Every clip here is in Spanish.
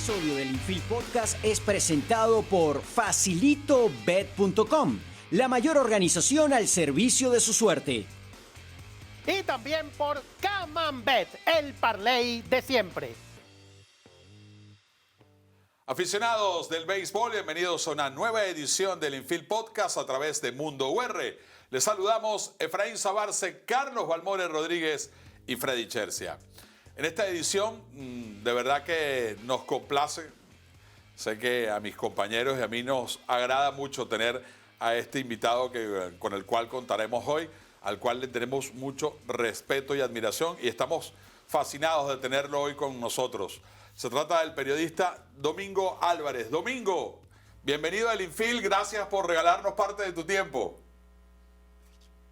episodio del Infield Podcast es presentado por FacilitoBet.com, la mayor organización al servicio de su suerte. Y también por Camambet, el parlay de siempre. Aficionados del béisbol, bienvenidos a una nueva edición del Infield Podcast a través de Mundo UR. Les saludamos Efraín Sabarce, Carlos Balmore Rodríguez y Freddy Chercia. En esta edición, de verdad que nos complace. Sé que a mis compañeros y a mí nos agrada mucho tener a este invitado con el cual contaremos hoy, al cual le tenemos mucho respeto y admiración y estamos fascinados de tenerlo hoy con nosotros. Se trata del periodista Domingo Álvarez. Domingo, bienvenido al Infield, gracias por regalarnos parte de tu tiempo.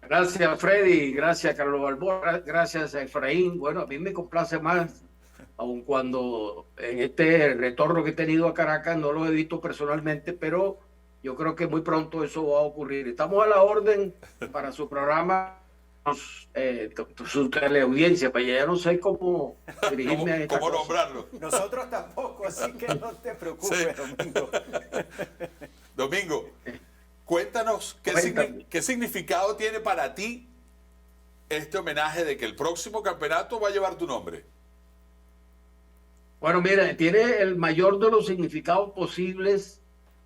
Gracias, Freddy, gracias, Carlos Balboa, gracias a Efraín. Bueno, a mí me complace más, aun cuando en este retorno que he tenido a Caracas no lo he visto personalmente, pero yo creo que muy pronto eso va a ocurrir. Estamos a la orden para su programa, su teleaudiencia, para ya no sé cómo dirigirme a esta ¿Cómo cosa. nombrarlo? Nosotros tampoco, así que no te preocupes, Sí. Domingo. Domingo, cuéntanos qué significado tiene para ti este homenaje de que el próximo campeonato va a llevar tu nombre. Bueno, mira, tiene el mayor de los significados posibles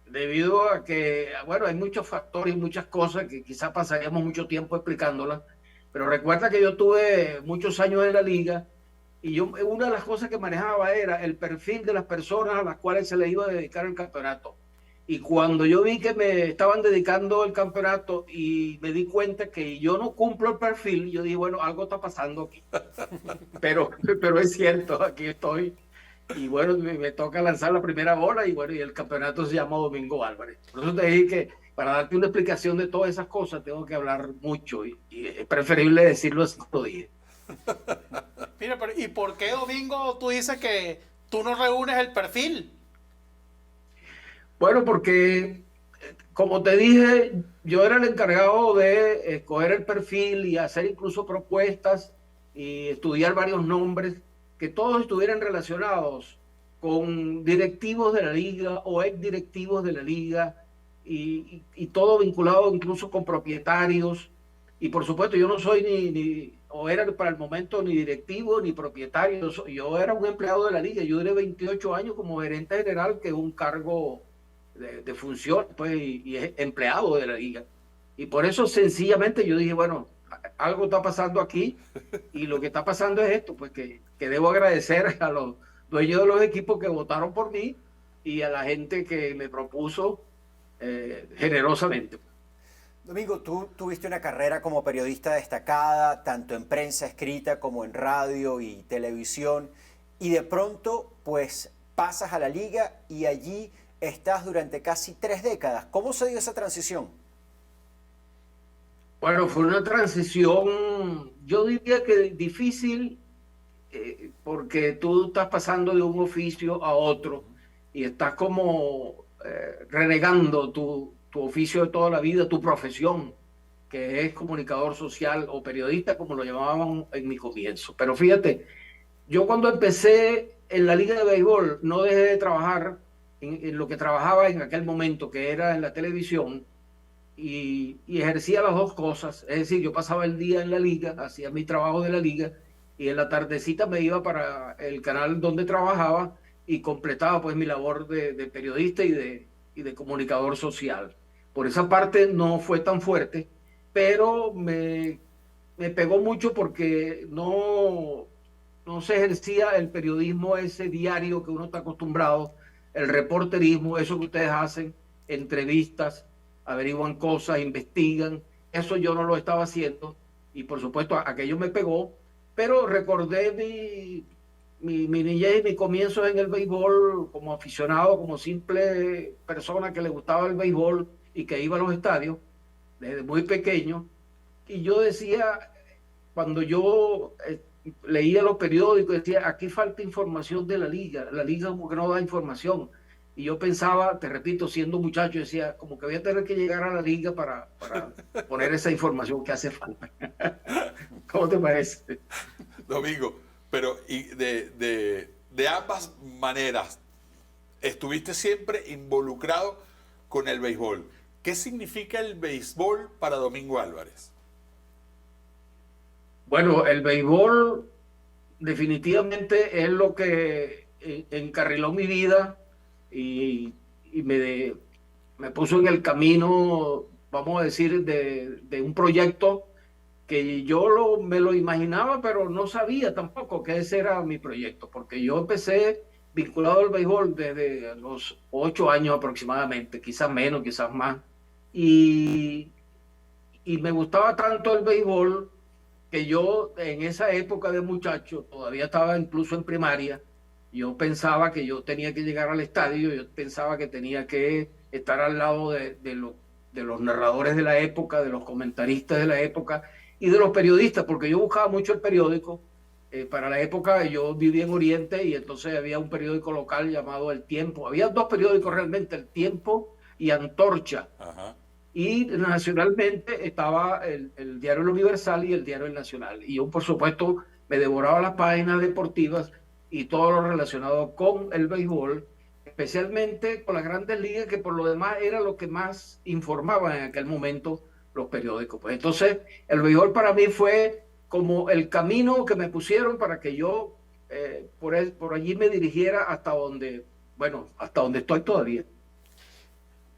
debido a que, bueno, hay muchos factores y muchas cosas que quizás pasaríamos mucho tiempo explicándolas, pero recuerda que yo tuve muchos años en la liga y una de las cosas que manejaba era el perfil de las personas a las cuales se le iba a dedicar el campeonato. Y cuando yo vi que me estaban dedicando el campeonato y me di cuenta que yo no cumplo el perfil, yo dije, bueno, algo está pasando aquí. Pero es cierto, aquí estoy. Y bueno, me toca lanzar la primera bola y bueno, y el campeonato se llama Domingo Álvarez. Por eso te dije que para darte una explicación de todas esas cosas tengo que hablar mucho y es preferible decirlo así como dije. Mira, pero ¿y por qué, Domingo, tú dices que tú no reúnes el perfil? Bueno, porque como te dije, yo era el encargado de escoger el perfil y hacer incluso propuestas y estudiar varios nombres que todos estuvieran relacionados con directivos de la liga o ex directivos de la liga y todo vinculado incluso con propietarios. Y por supuesto, yo no soy o era para el momento ni directivo ni propietario, yo era un empleado de la liga. Yo duré 28 años como gerente general, que es un cargo de función, pues, y es empleado de la liga. Y por eso sencillamente yo dije, bueno, algo está pasando aquí y lo que está pasando es esto, pues que debo agradecer a los dueños de los equipos que votaron por mí y a la gente que me propuso generosamente. Domingo, tú tuviste una carrera como periodista destacada, tanto en prensa escrita como en radio y televisión, y de pronto, pues, pasas a la liga y allí estás durante casi 3 décadas. ¿Cómo se dio esa transición? Bueno, fue una transición, yo diría que difícil, porque tú estás pasando de un oficio a otro y estás como renegando tu oficio de toda la vida, tu profesión, que es comunicador social o periodista, como lo llamaban en mi comienzo. Pero fíjate, yo cuando empecé en la liga de béisbol no dejé de trabajar en lo que trabajaba en aquel momento, que era en la televisión, y ejercía las dos cosas. Es decir, yo pasaba el día en la liga, hacía mi trabajo de la liga, y en la tardecita me iba para el canal donde trabajaba y completaba pues mi labor de periodista y de comunicador social. Por esa parte no fue tan fuerte, pero me pegó mucho porque no se ejercía el periodismo ese diario que uno está acostumbrado, el reporterismo, eso que ustedes hacen, entrevistas, averiguan cosas, investigan. Eso yo no lo estaba haciendo y por supuesto aquello me pegó, pero recordé mi niñez y mi comienzo en el béisbol como aficionado, como simple persona que le gustaba el béisbol y que iba a los estadios desde muy pequeño. Y yo decía, cuando yo leía los periódicos, decía, aquí falta información de la liga como que no da información. Y yo pensaba, te repito, siendo muchacho, decía, como que voy a tener que llegar a la liga para poner esa información que hace falta. ¿Cómo te parece? Domingo, pero y de ambas maneras, estuviste siempre involucrado con el béisbol. ¿Qué significa el béisbol para Domingo Álvarez? Bueno, el béisbol definitivamente es lo que encarriló mi vida y me puso en el camino, vamos a decir, de un proyecto que yo me lo imaginaba, pero no sabía tampoco que ese era mi proyecto, porque yo empecé vinculado al béisbol desde los 8 años aproximadamente, quizás menos, quizás más, y me gustaba tanto el béisbol que yo en esa época de muchacho, todavía estaba incluso en primaria, yo pensaba que yo tenía que llegar al estadio, yo pensaba que tenía que estar al lado de los narradores de la época, de los comentaristas de la época y de los periodistas, porque yo buscaba mucho el periódico. Para la época yo vivía en Oriente y entonces había un periódico local llamado El Tiempo. Había 2 periódicos realmente, El Tiempo y Antorcha. Ajá. Y nacionalmente estaba el diario El Universal y el diario El Nacional. Y yo, por supuesto, me devoraba las páginas deportivas y todo lo relacionado con el béisbol, especialmente con las grandes ligas, que por lo demás era lo que más informaban en aquel momento los periódicos. Pues entonces, el béisbol para mí fue como el camino que me pusieron para que yo por allí me dirigiera hasta donde estoy todavía.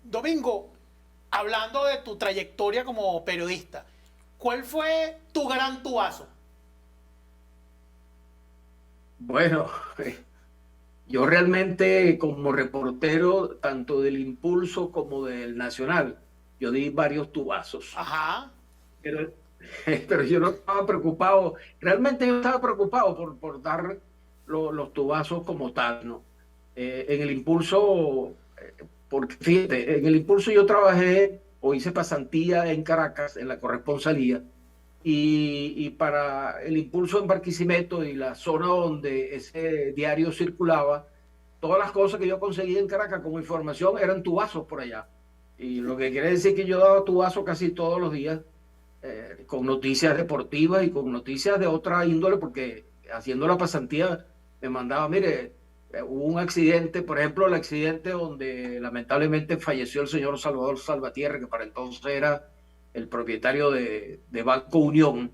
Domingo, hablando de tu trayectoria como periodista, ¿cuál fue tu gran tubazo? Bueno, yo realmente como reportero, tanto del Impulso como del Nacional, yo di varios tubazos. Ajá. Pero yo no estaba preocupado, realmente yo estaba preocupado por dar los tubazos como tal, ¿no? En el Impulso, porque fíjate, en el Impulso yo trabajé o hice pasantía en Caracas, en la corresponsalía, y para el Impulso en Barquisimeto y la zona donde ese diario circulaba, todas las cosas que yo conseguía en Caracas como información eran tubazos por allá. Y lo que quiere decir que yo daba tubazos casi todos los días, con noticias deportivas y con noticias de otra índole, porque haciendo la pasantía me mandaba, mire, hubo un accidente, por ejemplo, el accidente donde lamentablemente falleció el señor Salvador Salvatierra, que para entonces era el propietario de Banco Unión.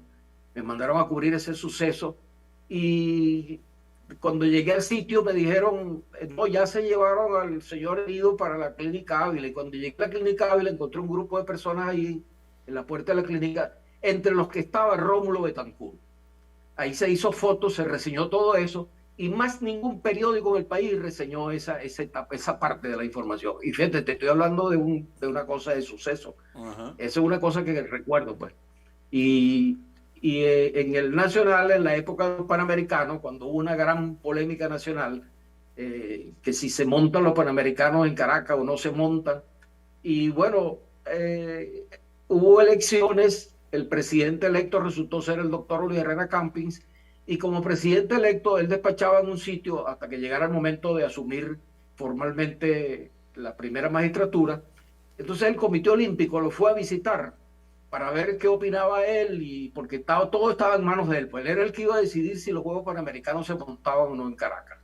Me mandaron a cubrir ese suceso y cuando llegué al sitio me dijeron, no, ya se llevaron al señor herido para la clínica Ávila. Y cuando llegué a la clínica Ávila encontré un grupo de personas ahí en la puerta de la clínica, entre los que estaba Rómulo Betancourt. Ahí se hizo fotos, se reseñó todo eso, y más ningún periódico en el país reseñó esa parte de la información. Y fíjate, te estoy hablando de una cosa de suceso. Uh-huh. Esa es una cosa que recuerdo, pues. Y en el Nacional, en la época de los Panamericanos, cuando hubo una gran polémica nacional, que si se montan los Panamericanos en Caracas o no se montan, y bueno, hubo elecciones, el presidente electo resultó ser el doctor Luis Herrera Campins, y como presidente electo él despachaba en un sitio hasta que llegara el momento de asumir formalmente la primera magistratura. Entonces el Comité Olímpico lo fue a visitar para ver qué opinaba él, y porque todo estaba en manos de él, pues él era el que iba a decidir si los Juegos Panamericanos se montaban o no en Caracas.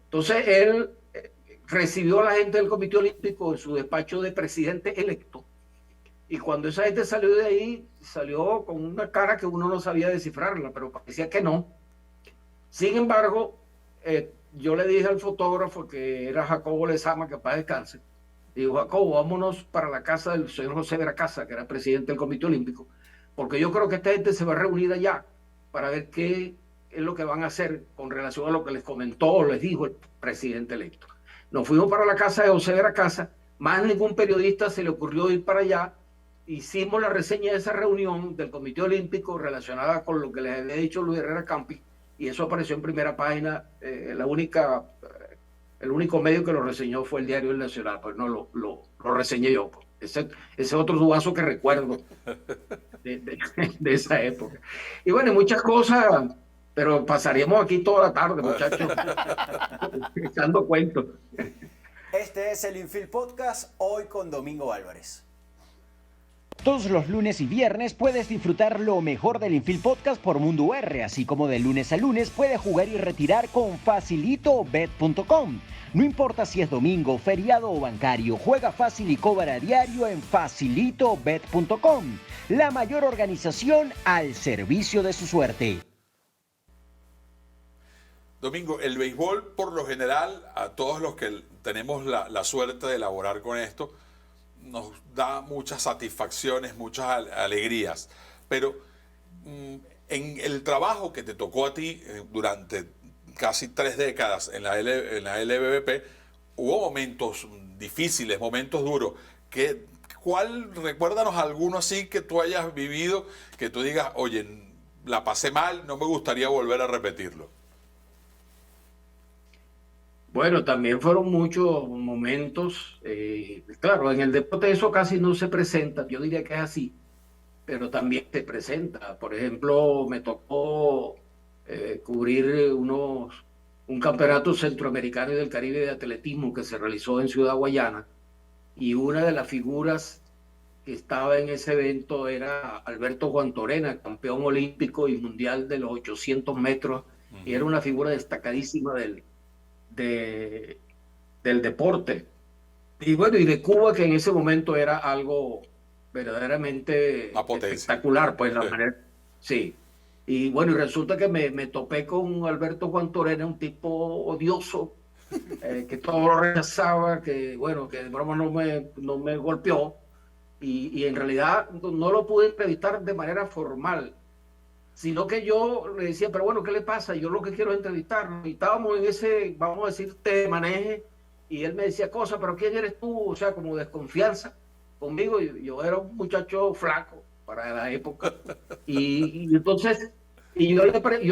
Entonces él recibió a la gente del Comité Olímpico en su despacho de presidente electo, y cuando esa gente salió de ahí, salió con una cara que uno no sabía descifrarla, pero parecía que no. Sin embargo, yo le dije al fotógrafo, que era Jacobo Lezama, que paz descanse, digo, Jacobo, vámonos para la casa del señor José Veracasa, que era presidente del Comité Olímpico, porque yo creo que esta gente se va a reunir allá para ver qué es lo que van a hacer con relación a lo que les comentó o les dijo el presidente electo. Nos fuimos para la casa de José Veracasa, más ningún periodista se le ocurrió ir para allá. Hicimos la reseña de esa reunión del Comité Olímpico relacionada con lo que les había dicho Luis Herrera Campins, y eso apareció en primera página. El único medio que lo reseñó fue el diario El Nacional, pues no lo reseñé yo. Pues. Ese otro tubazo que recuerdo de esa época. Y bueno, muchas cosas, pero pasaríamos aquí toda la tarde, muchachos, echando cuentos. Este es el Infield Podcast, hoy con Domingo Álvarez. Todos los lunes y viernes puedes disfrutar lo mejor del Infield Podcast por Mundo UR, así como de lunes a lunes puedes jugar y retirar con facilitobet.com. No importa si es domingo, feriado o bancario, juega fácil y cobra a diario en facilitobet.com. La mayor organización al servicio de su suerte. Domingo, el béisbol por lo general, a todos los que tenemos la suerte de elaborar con esto, nos da muchas satisfacciones, muchas alegrías, pero en el trabajo que te tocó a ti durante casi 3 décadas en la LVP, hubo momentos difíciles, momentos duros. Recuérdanos alguno así que tú hayas vivido, que tú digas, oye, la pasé mal, no me gustaría volver a repetirlo? Bueno, también fueron muchos momentos, claro, en el deporte eso casi no se presenta, yo diría que es así, pero también se presenta. Por ejemplo, me tocó cubrir un campeonato centroamericano y del Caribe de atletismo que se realizó en Ciudad Guayana, y una de las figuras que estaba en ese evento era Alberto Juan Torena, campeón olímpico y mundial de los 800 metros, y era una figura destacadísima del deporte. Y bueno, y de Cuba, que en ese momento era algo verdaderamente espectacular, pues la manera. Sí. Y bueno, y resulta que me topé con Alberto Juan Torena, un tipo odioso, que todo lo rechazaba, que bueno, que de broma no me golpeó, y en realidad no lo pude entrevistar de manera formal, sino que yo le decía, pero bueno, ¿qué le pasa? Yo lo que quiero es entrevistarlo. Y estábamos en ese, vamos a decir, maneje, y él me decía cosas, pero ¿quién eres tú? O sea, como desconfianza conmigo. Yo era un muchacho flaco para la época. Y entonces, yo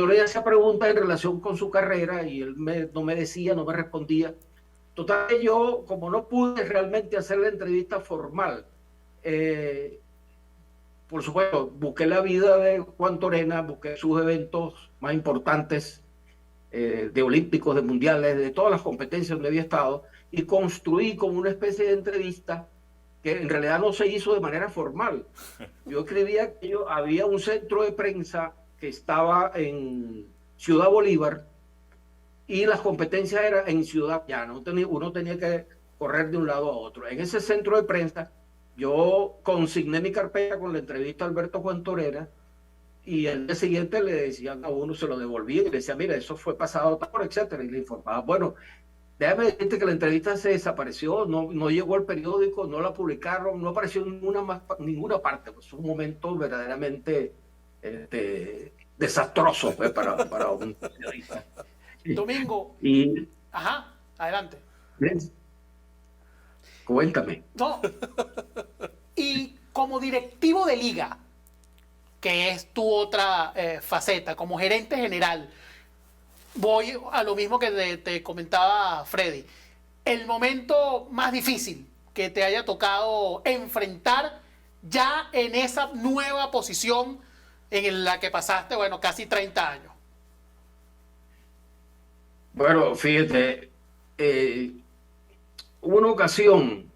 le hacía preguntas en relación con su carrera, y él no me decía, no me respondía. Total, yo, como no pude realmente hacer la entrevista formal, por supuesto, busqué la vida de Juan Torena, busqué sus eventos más importantes, de olímpicos, de mundiales, de todas las competencias donde había estado, y construí como una especie de entrevista que en realidad no se hizo de manera formal. Yo escribía que había un centro de prensa que estaba en Ciudad Bolívar y las competencias eran en Ciudad Llana. Uno tenía que correr de un lado a otro. En ese centro de prensa yo consigné mi carpeta con la entrevista a Alberto Juan Torena, y el día siguiente le decían a uno, se lo devolvían y le decían, mira, eso fue pasado, etcétera, y le informaba, bueno, déjame decirte que la entrevista se desapareció, no llegó al periódico, no la publicaron, no apareció en ninguna parte. Pues un momento verdaderamente desastroso, pues, para un periodista. Domingo. Ajá, adelante. Cuéntame. No. Y como directivo de liga, que es tu otra faceta, como gerente general, voy a lo mismo que te comentaba Freddy. El momento más difícil que te haya tocado enfrentar ya en esa nueva posición en la que pasaste, bueno, casi 30 años. Bueno, fíjate, hubo una ocasión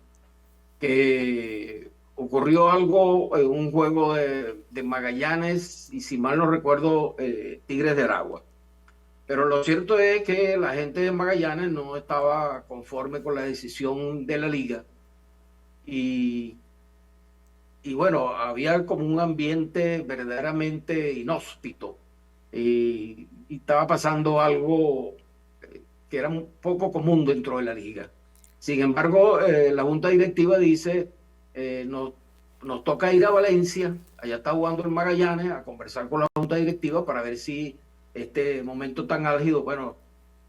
que ocurrió algo en un juego de Magallanes, y si mal no recuerdo, Tigres de Aragua. Pero lo cierto es que la gente de Magallanes no estaba conforme con la decisión de la liga. Y bueno, había como un ambiente verdaderamente inhóspito. Y estaba pasando algo que era un poco común dentro de la liga. Sin embargo, la junta directiva dice, nos toca ir a Valencia, allá está jugando el Magallanes, a conversar con la junta directiva para ver si este momento tan álgido, bueno,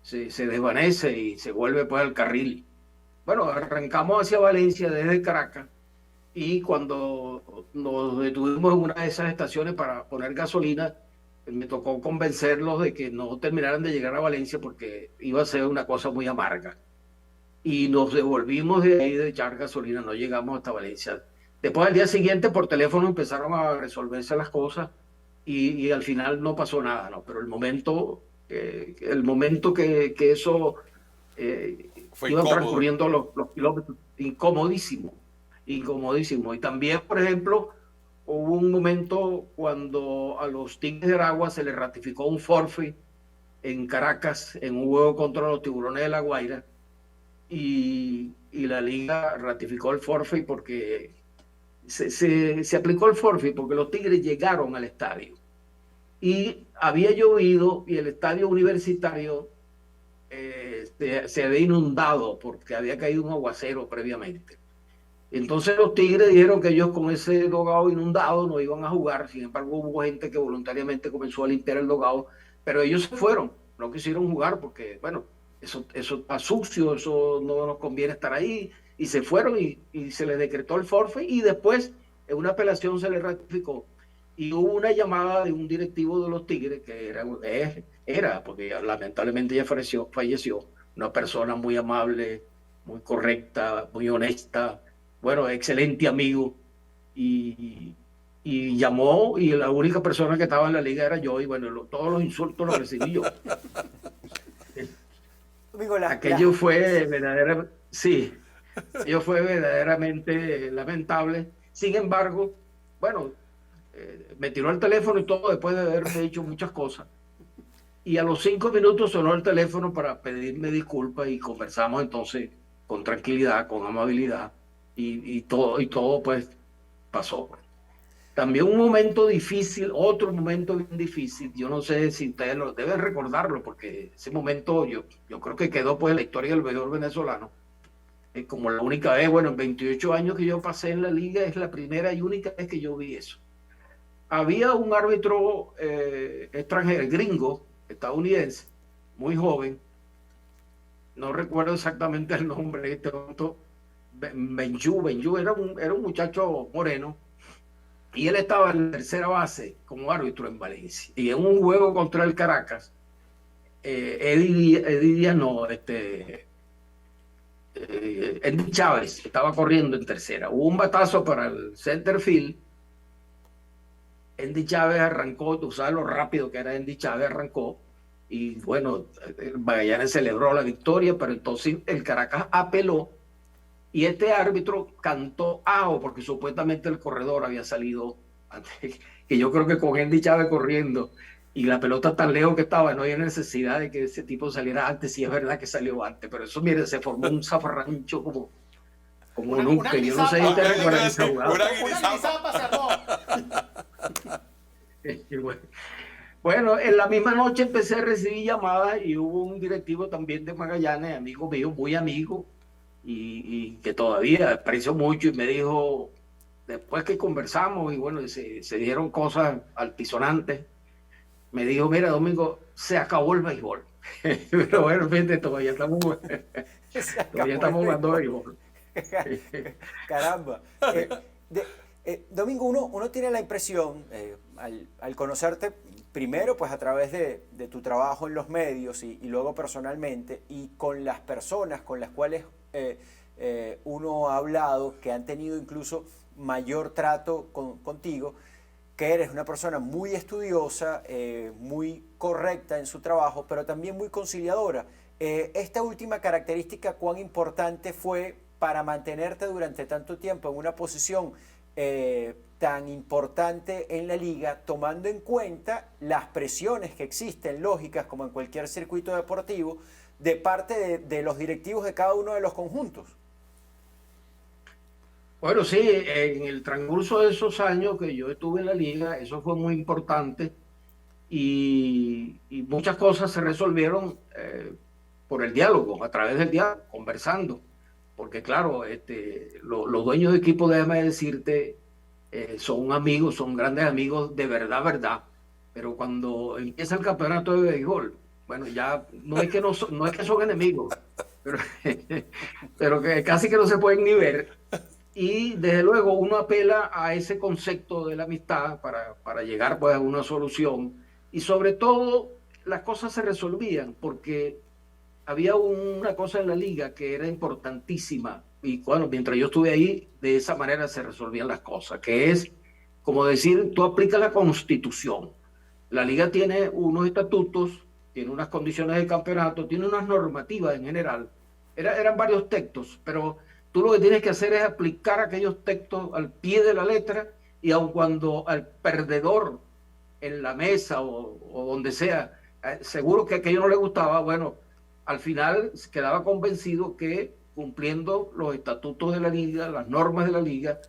se desvanece y se vuelve pues al carril. Bueno, arrancamos hacia Valencia desde Caracas, y cuando nos detuvimos en una de esas estaciones para poner gasolina, me tocó convencerlos de que no terminaran de llegar a Valencia porque iba a ser una cosa muy amarga. Y nos devolvimos de ahí de echar gasolina, no llegamos hasta Valencia. Después, al día siguiente, por teléfono empezaron a resolverse las cosas, y al final no pasó nada, ¿no? Pero el momento que eso fue iban incómodo. transcurriendo los kilómetros, incomodísimo. incomodísimo. Y también, por ejemplo, hubo un momento cuando a los Tigres de Aragua se les ratificó un forfait en Caracas en un juego contra los Tiburones de La Guaira, y la liga ratificó el forfait porque se aplicó el forfait porque los Tigres llegaron al estadio y había llovido y el estadio universitario se había inundado porque había caído un aguacero previamente. Entonces los Tigres dijeron que ellos con ese dogado inundado no iban a jugar. Sin embargo, hubo gente que voluntariamente comenzó a limpiar el dogado, pero ellos se fueron, no quisieron jugar porque, bueno, eso está sucio, eso no nos conviene estar ahí, y se fueron y se les decretó el forfait y después en una apelación se les ratificó. Y hubo una llamada de un directivo de los Tigres, que era porque lamentablemente ya falleció, una persona muy amable, muy correcta, muy honesta, bueno, excelente amigo, y llamó, y la única persona que estaba en la liga era yo, y bueno, todos los insultos los recibí yo. Aquello fue verdaderamente, sí, aquello fue verdaderamente lamentable. Sin embargo, bueno, me tiró el teléfono y todo después de haberme dicho muchas cosas. Y a los 5 minutos sonó el teléfono para pedirme disculpas y conversamos entonces con tranquilidad, con amabilidad, y todo pues pasó. También un momento difícil, otro momento bien difícil, yo no sé si ustedes deben recordarlo, porque ese momento yo creo que quedó pues en la historia del béisbol venezolano. Como la única vez, bueno, en 28 años que yo pasé en la liga, es la primera y única vez que yo vi eso. Había un árbitro extranjero, gringo, estadounidense, muy joven, no recuerdo exactamente el nombre de este momento, Benju era un muchacho moreno, y él estaba en la tercera base como árbitro en Valencia. Y en un juego contra el Caracas, Eddie Díaz, Andy Chávez estaba corriendo en tercera. Hubo un batazo para el center field. Andy Chávez arrancó, tú sabes lo rápido que era Andy Chávez, arrancó. Y bueno, el Magallanes celebró la victoria, pero entonces el Caracas apeló. Y este árbitro cantó AO porque supuestamente el corredor había salido antes, que yo creo que con Andy Chávez corriendo y la pelota tan lejos que estaba, no había necesidad de que ese tipo saliera antes. Sí, es verdad que salió antes, pero eso, mire, se formó un zafarrancho como nunca. Yo no sé si te recuerdan esa jugada. Bueno, en la misma noche empecé a recibir llamadas y hubo un directivo también de Magallanes, amigo mío, muy amigo, y que todavía aprecio mucho, y me dijo, después que conversamos y bueno, se dieron cosas altisonantes, me dijo, mira, Domingo, se acabó el béisbol. Pero bueno, fíjate, todavía estamos jugando béisbol. Caramba. Domingo, uno tiene la impresión, al conocerte primero pues a través de tu trabajo en los medios y luego personalmente, y con las personas con las cuales uno ha hablado, que han tenido incluso mayor trato contigo, que eres una persona muy estudiosa, muy correcta en su trabajo, pero también muy conciliadora. Esta última característica, ¿cuán importante fue para mantenerte durante tanto tiempo en una posición tan importante en la liga, tomando en cuenta las presiones que existen, lógicas como en cualquier circuito deportivo, de parte de los directivos de cada uno de los conjuntos? Bueno, sí, en el transcurso de esos años que yo estuve en la liga, eso fue muy importante, y muchas cosas se resolvieron por el diálogo, a través del diálogo, conversando. Porque claro, los dueños de equipo, déjame decirte, son amigos, son grandes amigos de verdad, pero cuando empieza el campeonato de béisbol, bueno, ya no es que son enemigos, pero que casi que no se pueden ni ver. Y desde luego uno apela a ese concepto de la amistad para llegar pues a una solución, y sobre todo las cosas se resolvían porque había una cosa en la liga que era importantísima, y bueno, mientras yo estuve ahí, de esa manera se resolvían las cosas, que es como decir, tú aplicas la Constitución. La liga tiene unos estatutos, tiene unas condiciones de campeonato, tiene unas normativas en general. Eran varios textos, pero Tú lo que tienes que hacer es aplicar aquellos textos al pie de la letra, y aun cuando al perdedor en la mesa o donde sea, seguro que aquello no le gustaba, bueno, al final quedaba convencido que cumpliendo los estatutos de la liga, las normas de la liga,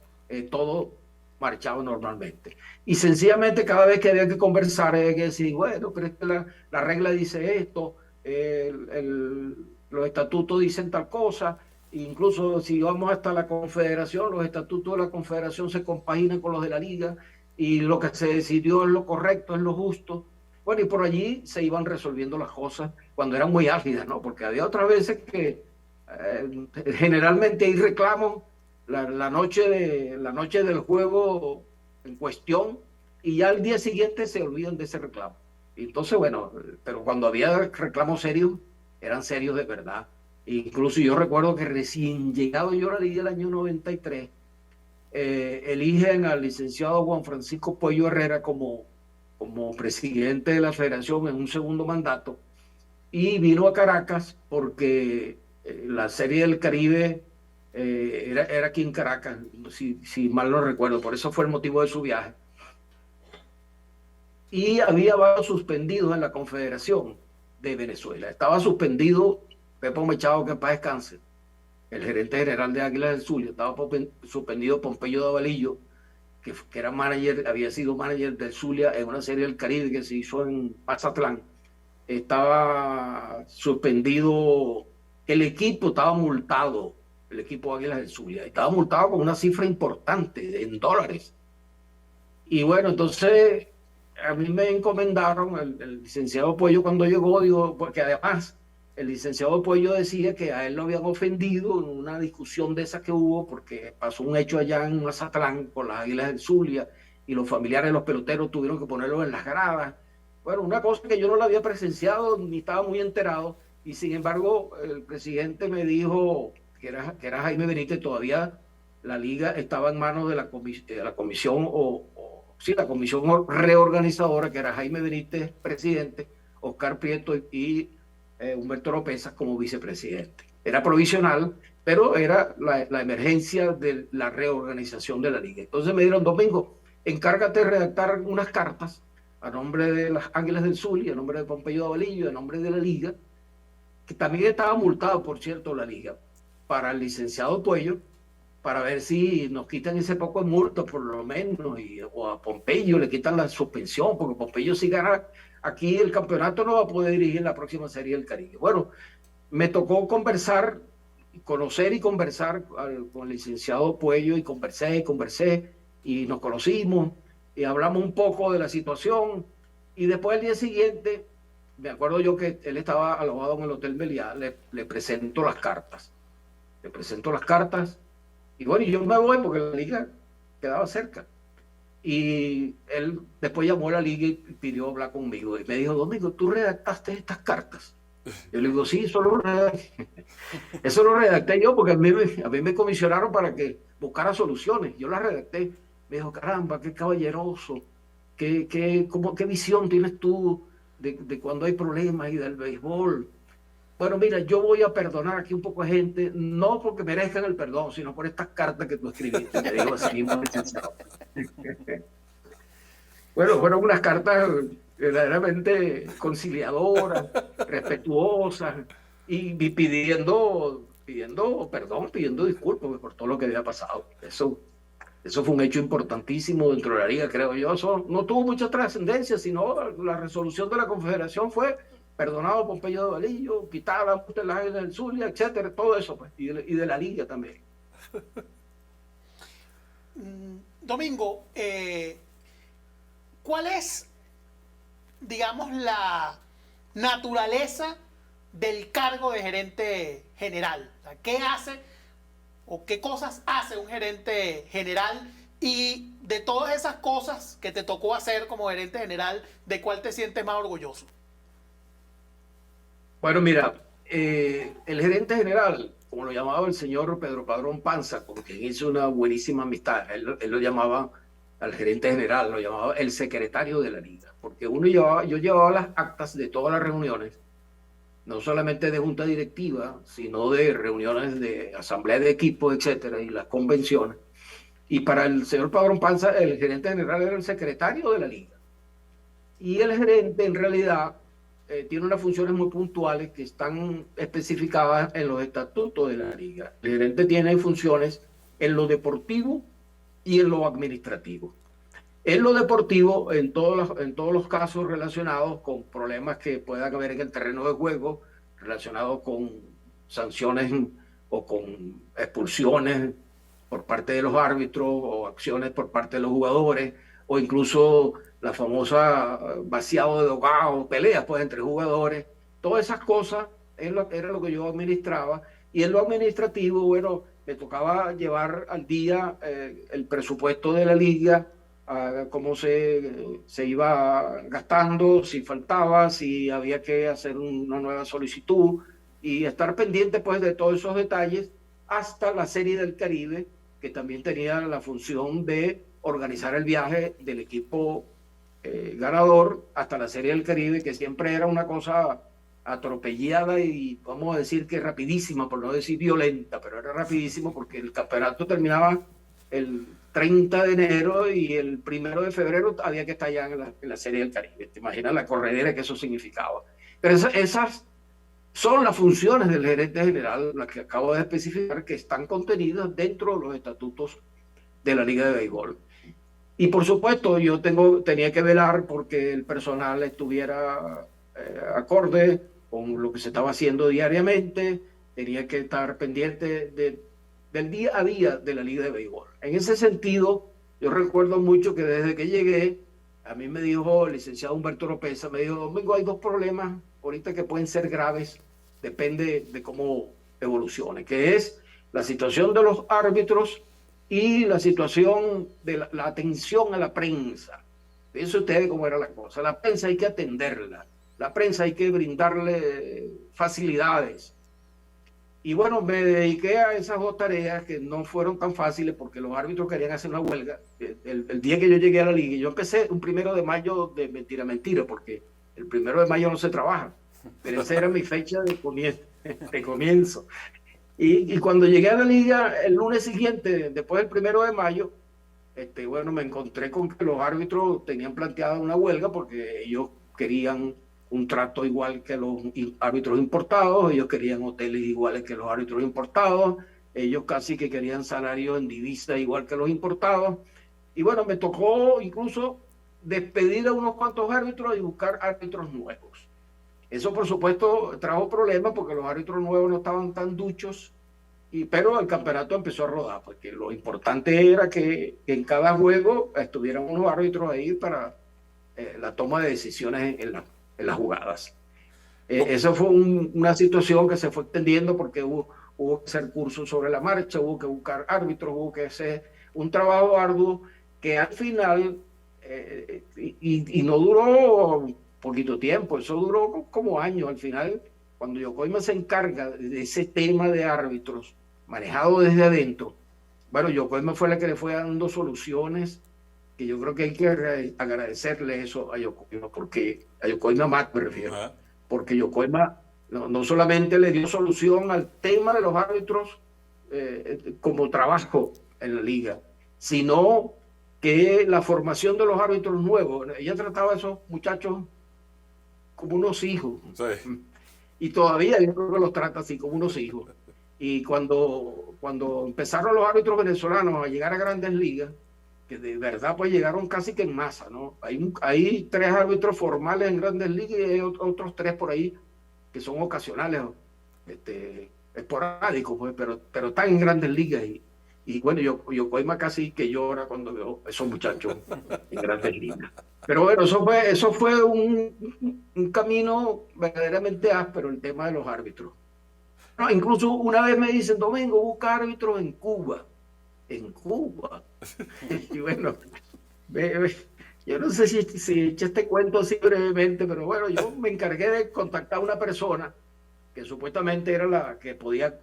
todo marchaba normalmente. Y sencillamente cada vez que había que conversar, había que decir, bueno, pero es que la regla dice esto, los estatutos dicen tal cosa. Incluso si vamos hasta la confederación, los estatutos de la confederación se compaginan con los de la liga, y lo que se decidió es lo correcto, es lo justo. Bueno, y por allí se iban resolviendo las cosas cuando eran muy álgidas, ¿no? Porque había otras veces que generalmente hay reclamos la noche del juego en cuestión, y ya al día siguiente se olvidan de ese reclamo. Y entonces, bueno, pero cuando había reclamos serios, eran serios de verdad. Incluso yo recuerdo que recién llegado yo a la liga el año 93, eligen al licenciado Juan Francisco Puello Herrera como presidente de la federación en un segundo mandato, y vino a Caracas porque la Serie del Caribe era aquí en Caracas, si mal no recuerdo, por eso fue el motivo de su viaje. Y había varios suspendidos en la Confederación de Venezuela. Estaba suspendido Pepo Mechado, que en paz descanse, el gerente general de Águilas del Zulia. Estaba suspendido Pompeyo de Avalillo, que era manager, había sido manager del Zulia en una Serie del Caribe que se hizo en Mazatlán. Estaba suspendido, el equipo estaba multado, el equipo Águilas del Zulia, estaba multado con una cifra importante en dólares. Y bueno, entonces a mí me encomendaron, el licenciado Puello cuando llegó, digo, porque además el licenciado Puello decía que a él lo habían ofendido en una discusión de esas que hubo, porque pasó un hecho allá en Mazatlán con las Águilas del Zulia, y los familiares de los peloteros tuvieron que ponerlos en las gradas. Bueno, una cosa que yo no la había presenciado ni estaba muy enterado, y sin embargo el presidente me dijo que era Jaime Benítez. Todavía la liga estaba en manos de la comisión la comisión reorganizadora, que era Jaime Benítez presidente, Oscar Prieto y Humberto López como vicepresidente. Era provisional, pero era la emergencia de la reorganización de la liga. Entonces me dijeron: Domingo, encárgate de redactar unas cartas a nombre de las Águilas del Zulia, a nombre de Pompeyo de Avalillo, a nombre de la liga, que también estaba multado, por cierto, la liga, para el licenciado Puello, para ver si nos quitan ese poco de multa por lo menos, o a Pompeyo le quitan la suspensión, porque Pompeyo, si gana aquí el campeonato, no va a poder dirigir la próxima Serie del Caribe. Bueno, me tocó conocer y conversar con el licenciado Puello, y conversé, y nos conocimos, y hablamos un poco de la situación, y después el día siguiente, me acuerdo yo que él estaba alojado en el Hotel Meliá, le presento las cartas, y bueno, y yo me voy porque la liga quedaba cerca. Y él después llamó a la liga y pidió hablar conmigo. Y me dijo: Domingo, ¿tú redactaste estas cartas? Yo le digo: sí, eso lo redacté yo, porque a mí me comisionaron para que buscara soluciones. Yo las redacté. Me dijo: caramba, qué caballeroso, qué visión tienes tú de cuando hay problemas y del béisbol. Bueno, mira, yo voy a perdonar aquí un poco de gente, no porque merezcan el perdón, sino por estas cartas que tú escribiste. Me dijo así mismo, licenciado. Bueno, fueron unas cartas verdaderamente conciliadoras, respetuosas, y pidiendo perdón, pidiendo disculpas por todo lo que había pasado. Eso fue un hecho importantísimo dentro de la liga, creo yo. Eso no tuvo mucha trascendencia, sino la resolución de la Confederación fue: perdonado Pompeyo de Avalillo, quitar la multa de las Águilas del Zulia, etcétera, todo eso, pues, y de la liga también. Domingo, ¿cuál es, digamos, la naturaleza del cargo de gerente general? O sea, ¿qué hace o qué cosas hace un gerente general? Y de todas esas cosas que te tocó hacer como gerente general, ¿de cuál te sientes más orgulloso? Bueno, mira, el gerente general, como lo llamaba el señor Pedro Padrón Panza, con quien hizo una buenísima amistad, él lo llamaba al gerente general, lo llamaba el secretario de la liga, porque yo llevaba las actas de todas las reuniones, no solamente de junta directiva, sino de reuniones de asamblea de equipo, etcétera, y las convenciones. Y para el señor Padrón Panza, el gerente general era el secretario de la liga. Y el gerente, en realidad, tiene unas funciones muy puntuales que están especificadas en los estatutos de la liga. El gerente tiene funciones en lo deportivo y en lo administrativo. En lo deportivo, en todos los casos relacionados con problemas que puedan haber en el terreno de juego, relacionados con sanciones o con expulsiones por parte de los árbitros o acciones por parte de los jugadores, o incluso la famosa vaciado de dogado, peleas pues entre jugadores. Todas esas cosas era lo que yo administraba. Y en lo administrativo, bueno, me tocaba llevar al día el presupuesto de la liga, cómo se iba gastando, si faltaba, si había que hacer una nueva solicitud, y estar pendiente pues de todos esos detalles, hasta la Serie del Caribe, que también tenía la función de organizar el viaje del equipo ganador hasta la Serie del Caribe, que siempre era una cosa atropellada y vamos a decir que rapidísima, por no decir violenta, pero era rapidísimo porque el campeonato terminaba el 30 de enero y el 1 de febrero había que estar ya en la Serie del Caribe. ¿Te imaginas la corredera que eso significaba? Pero esas son las funciones del gerente general, las que acabo de especificar, que están contenidas dentro de los estatutos de la Liga de Béisbol. Y por supuesto, yo tenía que velar porque el personal estuviera acorde con lo que se estaba haciendo diariamente, tenía que estar pendiente del día a día de la Liga de Béisbol. En ese sentido, yo recuerdo mucho que desde que llegué, a mí me dijo el licenciado Humberto Oropeza, me dijo: Domingo, hay dos problemas ahorita que pueden ser graves, depende de cómo evolucione, que es la situación de los árbitros y la situación de la atención a la prensa. Eso ustedes cómo era la cosa. La prensa hay que atenderla, la prensa hay que brindarle facilidades. Y bueno, me dediqué a esas dos tareas que no fueron tan fáciles porque los árbitros querían hacer una huelga. El día que yo llegué a la liga, yo empecé un 1 de mayo de mentira, porque el 1 de mayo no se trabaja, pero esa era mi fecha de comienzo. Y cuando llegué a la liga, el lunes siguiente, después del 1 de mayo, bueno, me encontré con que los árbitros tenían planteada una huelga porque ellos querían un trato igual que los árbitros importados, ellos querían hoteles iguales que los árbitros importados, ellos casi que querían salario en divisa igual que los importados. Y bueno, me tocó incluso despedir a unos cuantos árbitros y buscar árbitros nuevos. Eso, por supuesto, trajo problemas porque los árbitros nuevos no estaban tan duchos, pero el campeonato empezó a rodar, porque lo importante era que en cada juego estuvieran unos árbitros ahí para la toma de decisiones en las jugadas. Esa fue una situación que se fue extendiendo porque hubo que hacer cursos sobre la marcha, hubo que buscar árbitros, hubo que hacer un trabajo arduo que al final, y no duró poquito tiempo, eso duró como años. Al final, cuando Yokoima se encarga de ese tema de árbitros manejado desde adentro, bueno, Yokoima fue la que le fue dando soluciones, que yo creo que hay que agradecerle eso a Yokoima, porque a Yokoima Matt me refiero, porque Yokoima no solamente le dio solución al tema de los árbitros como trabajo en la liga, sino que la formación de los árbitros nuevos, ella trataba a esos muchachos como unos hijos. Sí. Y todavía yo creo que los trata así, como unos hijos. Y cuando empezaron los árbitros venezolanos a llegar a grandes ligas, que de verdad pues llegaron casi que en masa, ¿no? Hay 3 árbitros formales en grandes ligas y hay otros 3 por ahí que son ocasionales, esporádicos, pues, pero están en grandes ligas. Y bueno, Yokoima casi que llora cuando veo esos muchachos en grandes ligas. Pero bueno, eso fue un camino verdaderamente áspero, el tema de los árbitros. No, incluso una vez me dicen: Domingo, busca árbitros en Cuba. En Cuba. Y bueno, yo no sé si eché este cuento así brevemente, pero bueno, yo me encargué de contactar a una persona que supuestamente era la que podía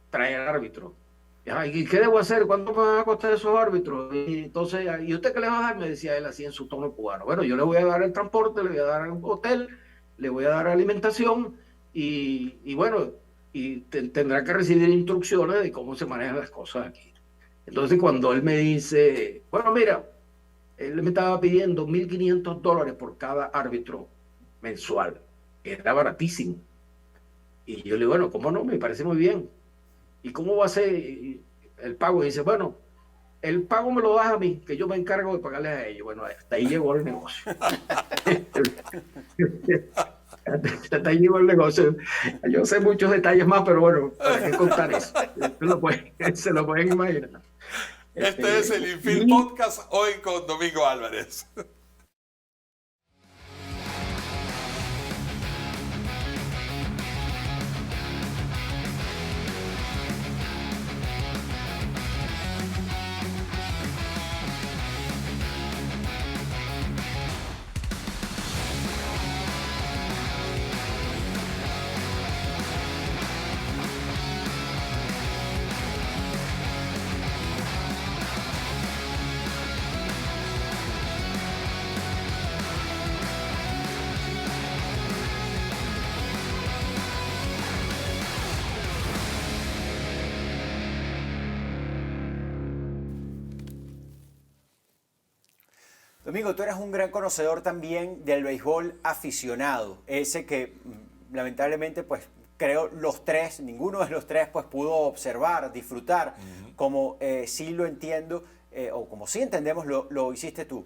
traer árbitros. ¿Y qué debo hacer? ¿Cuánto me van a costar esos árbitros? Y entonces, ¿y usted qué le va a dar? Me decía él así en su tono cubano. Bueno, yo le voy a dar el transporte, le voy a dar un hotel, le voy a dar alimentación y bueno, y tendrá que recibir instrucciones de cómo se manejan las cosas aquí. Entonces cuando él me dice, bueno, mira, él me estaba pidiendo $1.500 por cada árbitro mensual, que era baratísimo. Y yo le digo, bueno, ¿cómo no? Me parece muy bien. ¿Y cómo va a ser el pago? Y dice, bueno, el pago me lo das a mí, que yo me encargo de pagarles a ellos. Bueno, hasta ahí llegó el negocio. Hasta ahí llegó el negocio. Yo sé muchos detalles más, pero bueno, ¿para qué contar eso? Se lo pueden imaginar. Este es el Infield Podcast, hoy con Domingo Álvarez. Domingo, tú eres un gran conocedor también del béisbol aficionado, ese que lamentablemente pues creo ninguno de los tres pues pudo observar, disfrutar, como sí lo entiendo, o como sí entendemos lo hiciste tú.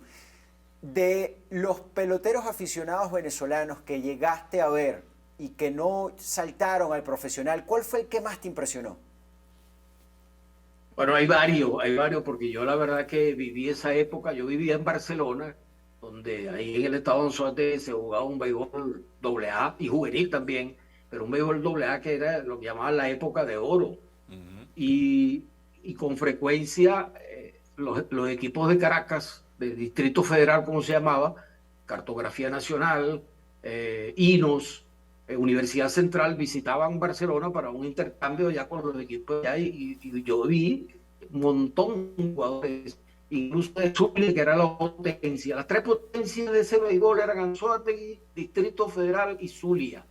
De los peloteros aficionados venezolanos que llegaste a ver y que no saltaron al profesional, ¿cuál fue el que más te impresionó? Bueno, hay varios, porque yo la verdad que viví esa época, yo vivía en Barcelona, donde ahí en el estado de Anzoátegui se jugaba un béisbol AA y juvenil también, pero un béisbol AA que era lo que llamaban la época de oro. Y con frecuencia los equipos de Caracas, del Distrito Federal, como se llamaba, Cartografía Nacional, INOS, Universidad Central, visitaban Barcelona para un intercambio ya con los equipos de ahí, y yo vi un montón de jugadores, incluso de Zulia, que era la potencia. Las tres potencias de ese béisbol eran Anzoátegui, Distrito Federal y Zulia.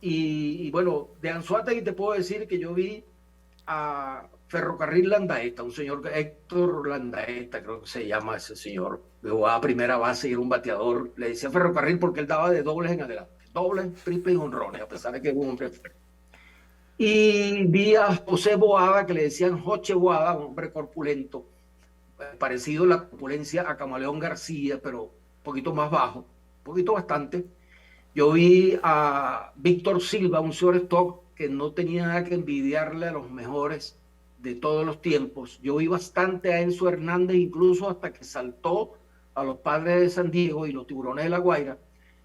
Y bueno, de Anzoátegui te puedo decir que yo vi a Ferrocarril Landaeta, un señor, Héctor Landaeta, creo que se llama ese señor, que jugaba a primera base y era un bateador. Le decía Ferrocarril porque él daba de dobles en adelante. Dobles, triples y honrones, a pesar de que es un hombre fuerte. Y vi a José Boada, que le decían Joche Boada, un hombre corpulento, parecido en la corpulencia a Camaleón García, pero un poquito más bajo, un poquito bastante. Yo vi a Víctor Silva, un shortstop que no tenía nada que envidiarle a los mejores de todos los tiempos. Yo vi bastante a Enzo Hernández, incluso hasta que saltó a los Padres de San Diego y los Tiburones de La Guaira.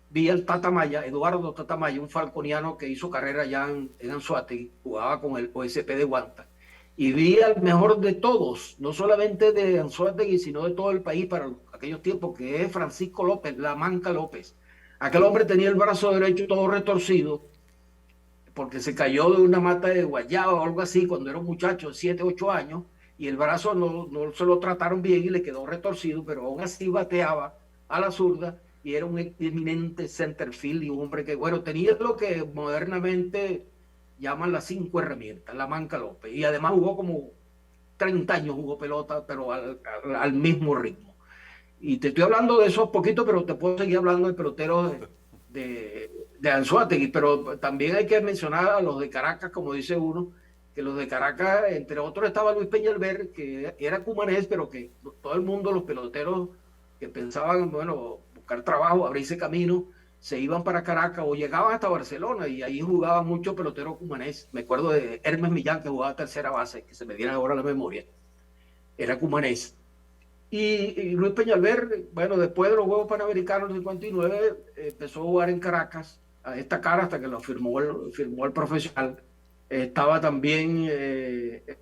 Vi al Tatamaya, Eduardo Tatamaya, un falconiano que hizo carrera allá en Anzoátegui, jugaba con el OSP de Guanta. Y vi al mejor de todos, no solamente de Anzoátegui, sino de todo el país para aquellos tiempos, que es Francisco López, La Manca López. Aquel hombre tenía el brazo derecho todo retorcido, porque se cayó de una mata de guayaba o algo así cuando era un muchacho de 7, 8 años, y el brazo no se lo trataron bien y le quedó retorcido, pero aún así bateaba a la zurda, y era un eminente centerfield y un hombre que, bueno, tenía lo que modernamente llaman las 5 herramientas, La Manca López, y además jugó como 30 años, jugó pelota, pero al mismo ritmo. Y te estoy hablando de esos poquitos, pero te puedo seguir hablando de peloteros de Anzoátegui, pero también hay que mencionar a los de Caracas, como dice uno, que los de Caracas, entre otros estaba Luis Peñalver, que era cumanés, pero que todo el mundo, los peloteros que pensaban, bueno, buscar trabajo, abrirse camino, se iban para Caracas o llegaban hasta Barcelona, y ahí jugaba mucho pelotero cumanés. Me acuerdo de Hermes Millán, que jugaba tercera base, que se me viene ahora a la memoria, era cumanés. Y Luis Peñalver, bueno, después de los Juegos Panamericanos del 59, empezó a jugar en Caracas, a destacar hasta que lo firmó el profesional. Estaba también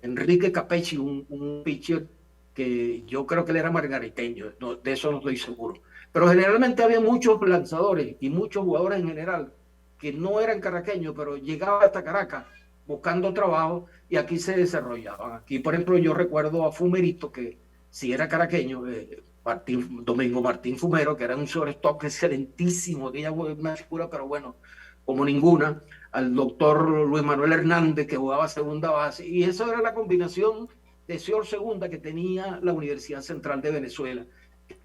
Enrique Capecci, un pitcher que yo creo que él era margariteño, no, de eso no estoy seguro. Pero generalmente había muchos lanzadores y muchos jugadores en general que no eran caraqueños, pero llegaban hasta Caracas buscando trabajo y aquí se desarrollaban. Aquí, por ejemplo, yo recuerdo a Fumerito, que si era caraqueño, Domingo Martín Fumero, que era un shortstop excelentísimo, aquella una figura, pero bueno, como ninguna. al doctor Luis Manuel Hernández, que jugaba segunda base, y esa era la combinación de señor segunda que tenía la Universidad Central de Venezuela,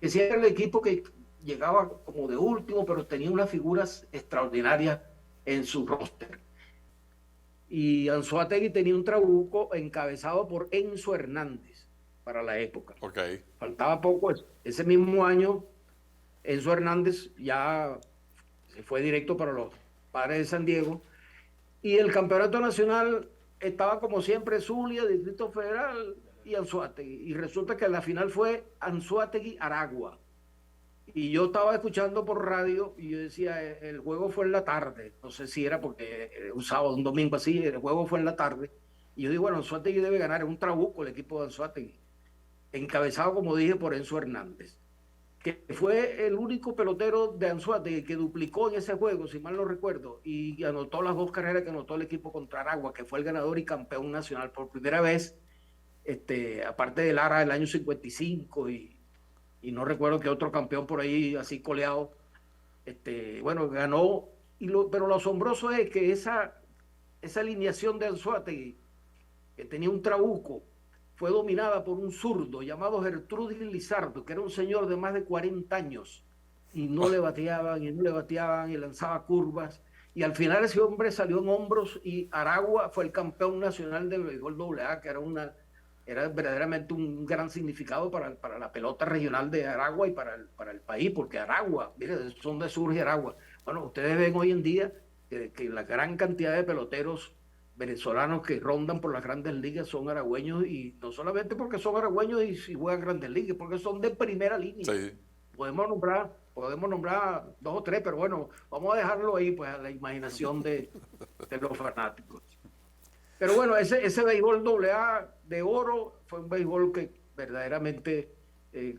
que sí era el equipo que llegaba como de último, pero tenía unas figuras extraordinarias en su roster. Y Anzoátegui tenía un trabuco encabezado por Enzo Hernández para la época. Okay. Faltaba poco. Ese mismo año, Enzo Hernández ya se fue directo para los Padres de San Diego. Y el campeonato nacional estaba como siempre Zulia, Distrito Federal y Anzoátegui. Y resulta que la final fue Anzoátegui-Aragua. Y yo estaba escuchando por radio y yo decía, el juego fue en la tarde. No sé si era porque un sábado, un domingo así, el juego fue en la tarde. Y yo digo, bueno, Anzoátegui debe ganar, es un trabuco el equipo de Anzoátegui. Encabezado, como dije, por Enzo Hernández, que fue el único pelotero de Anzoátegui que duplicó en ese juego, si mal no recuerdo, y anotó las 2 carreras que anotó el equipo contra Aragua, que fue el ganador y campeón nacional por primera vez, aparte de Lara del año 55 y no recuerdo que otro campeón por ahí así coleado, bueno, ganó, pero lo asombroso es que esa alineación de Anzoátegui, que tenía un trabuco, fue dominada por un zurdo llamado Gertrudis Lizardo, que era un señor de más de 40 años, y no le bateaban, y lanzaba curvas, y al final ese hombre salió en hombros, y Aragua fue el campeón nacional del béisbol AA, que era verdaderamente un gran significado para la pelota regional de Aragua y para el país, porque Aragua, mire, ¿de dónde surge Aragua? Bueno, ustedes ven hoy en día que la gran cantidad de peloteros venezolanos que rondan por las grandes ligas son aragüeños, y no solamente porque son aragüeños y juegan grandes ligas, porque son de primera línea. Sí. Podemos nombrar 2 o 3, pero bueno, vamos a dejarlo ahí pues a la imaginación de los fanáticos. Pero bueno, ese béisbol AA de oro fue un béisbol que verdaderamente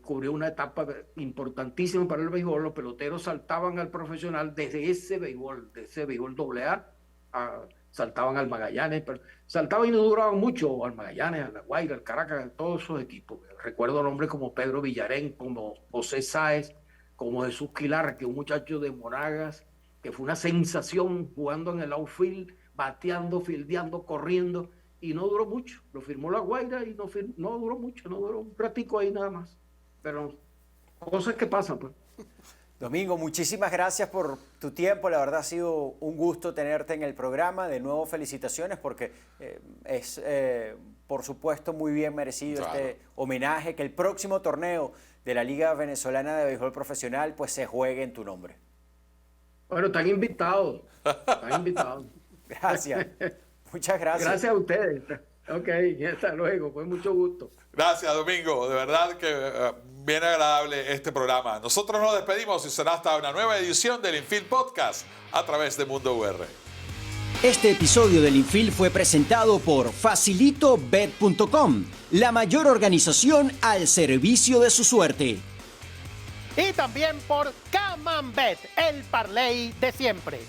cubrió una etapa importantísima para el béisbol. Los peloteros saltaban al profesional desde ese béisbol AA, saltaban al Magallanes, pero saltaban y no duraban mucho, al Magallanes, a La Guaira, al Caracas, todos esos equipos. Recuerdo nombres como Pedro Villarén, como José Sáez, como Jesús Quilar, que un muchacho de Monagas, que fue una sensación jugando en el outfield, bateando, fildeando, corriendo, y no duró mucho. Lo firmó La Guaira y no duró mucho, no duró un ratico ahí nada más. Pero cosas que pasan, pues. Domingo, muchísimas gracias por tu tiempo. La verdad ha sido un gusto tenerte en el programa. De nuevo, felicitaciones porque es, por supuesto, muy bien merecido este homenaje. Que el próximo torneo de la Liga Venezolana de Béisbol Profesional pues se juegue en tu nombre. Bueno, están invitados. Gracias. Muchas gracias. Gracias a ustedes. Ok, hasta luego. Fue mucho gusto. Gracias, Domingo. De verdad que bien agradable este programa. Nosotros nos despedimos y será hasta una nueva edición del Infield Podcast a través de Mundo UR. Este episodio del Infield fue presentado por FacilitoBet.com, la mayor organización al servicio de su suerte. Y también por Camambet, el parlay de siempre.